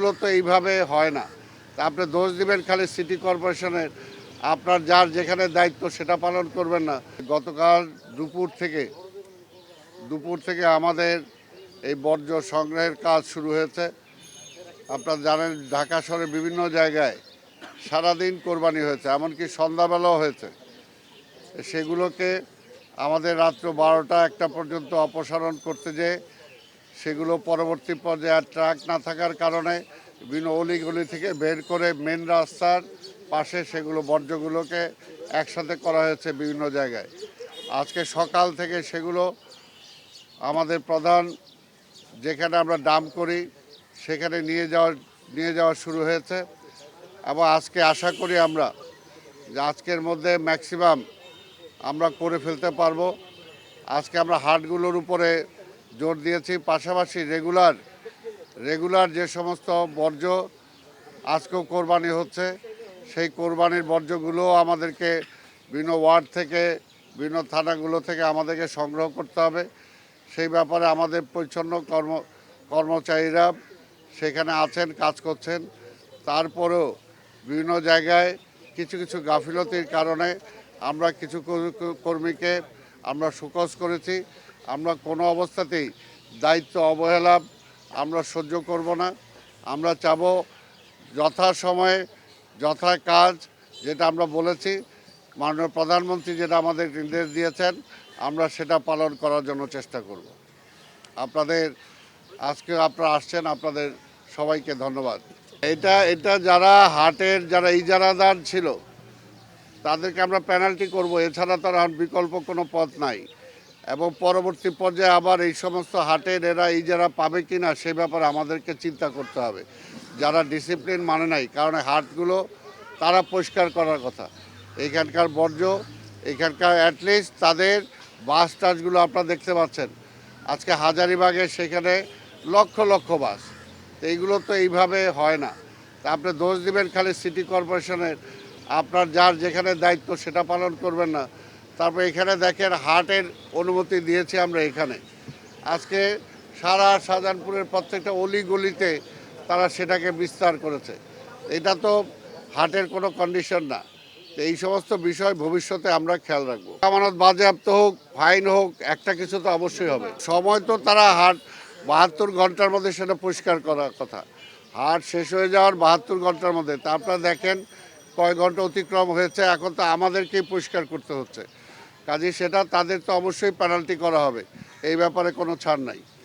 এইগুলো তো এইভাবে হয় না। তা আপনি দোষ দিবেন খালি সিটি কর্পোরেশনের, আপনার যার যেখানে দায়িত্ব সেটা পালন করবেন না। গতকাল দুপুর থেকে আমাদের এই বর্জ্য সংগ্রহের কাজ শুরু হয়েছে। আপনারা জানেন ঢাকা শহরের বিভিন্ন জায়গায় সারাদিন কোরবানি হয়েছে, এমনকি সন্ধ্যাবেলাও হয়েছে। সেগুলোকে আমাদের রাত্র ১২টা-১টা পর্যন্ত অপসারণ করতে যেয়ে সেগুলো পরবর্তী পর্যায়ে আর ট্রাক না থাকার কারণে বিভিন্ন অলিগলি থেকে বের করে মেন রাস্তার পাশে সেগুলো বর্জ্যগুলোকে একসাথে করা হয়েছে বিভিন্ন জায়গায়। আজকে সকাল থেকে সেগুলো আমাদের প্রধান যেখানে আমরা ডাম্প করি সেখানে নিয়ে যাওয়া শুরু হয়েছে এবং আজকে আশা করি আমরা যে আজকের মধ্যে ম্যাক্সিমাম আমরা করে ফেলতে পারবো। আজকে আমরা হাটগুলোর উপরে জোর দিয়েছি, পাশাপাশি রেগুলার যে সমস্ত বর্জ্য আজকেও কোরবানি হচ্ছে সেই কোরবানির বর্জ্যগুলো আমাদেরকে বিভিন্ন ওয়ার্ড থেকে বিভিন্ন থানাগুলো থেকে আমাদেরকে সংগ্রহ করতে হবে। সেই ব্যাপারে আমাদের পরিচ্ছন্ন কর্মচারীরা সেখানে আছেন, কাজ করছেন। তারপরেও বিভিন্ন জায়গায় কিছু গাফিলতির কারণে আমরা কিছু কর্মীকে আমরা শোকজ করেছি। আমরা কোনো অবস্থাতেই দায়িত্ব অবহেলা আমরা সহ্য করব না। আমরা চাব যথাসময়ে যথা কাজ, যেটা আমরা বলেছি, মাননীয় প্রধানমন্ত্রী যেটা আমাদের নির্দেশ দিয়েছেন আমরা সেটা পালন করার জন্য চেষ্টা করব। আজকে আপনারা আসছেন, আপনাদের সবাইকে ধন্যবাদ। এটা যারা ইজারাদার ছিল তাদেরকে আমরা পেনাল্টি করব, এছাড়া তার বিকল্প কোনো পথ নাই। এবং পরবর্তী পর্যায়ে আবার এই সমস্ত হাটের এরা ইজারা পাবে কি না সে ব্যাপারে আমাদেরকে চিন্তা করতে হবে। যারা ডিসিপ্লিন মানে নাই, কারণ হাটগুলো তারা পরিষ্কার করার কথা। এখানকার বর্জ্য, এখানকার অ্যাটলিস্ট তাদের বাস টাসগুলো আপনারা দেখতে পাচ্ছেন আজকে হাজারীবাগে, সেখানে লক্ষ লক্ষ বাস। তো এইগুলো তো এইভাবে হয় না। তা আপনি দোষ দিবেন খালি সিটি কর্পোরেশনের, আপনার যার যেখানে দায়িত্ব সেটা পালন করবেন না। তারপর এখানে দেখেন হাটের অনুমতি দিয়েছি আমরা এখানে। আজকে সারা শাহজাহানপুরের প্রত্যেকটা অলিগলিতে তারা সেটাকে বিস্তার করেছে। এটা তো হাটের কোনো কন্ডিশন না। এই সমস্ত বিষয় ভবিষ্যতে আমরা খেয়াল রাখবো। আমানত বাজেয়াপ্ত হোক, ফাইন হোক, একটা কিছু তো অবশ্যই হবে। সময় তো তারা হাট ৭২ ঘন্টার মধ্যে সেটা পরিষ্কার করার কথা। হাট শেষ হয়ে যাওয়ার ৭২ ঘন্টার মধ্যে। তা আপনারা দেখেন কয় ঘন্টা অতিক্রম হয়েছে, এখন তো আমাদেরকেই পরিষ্কার করতে হচ্ছে। কাজে সেটা তাদের তো অবশ্যই পেনাল্টি করা হবে, এই ব্যাপারে কোনো ছাড় নাই।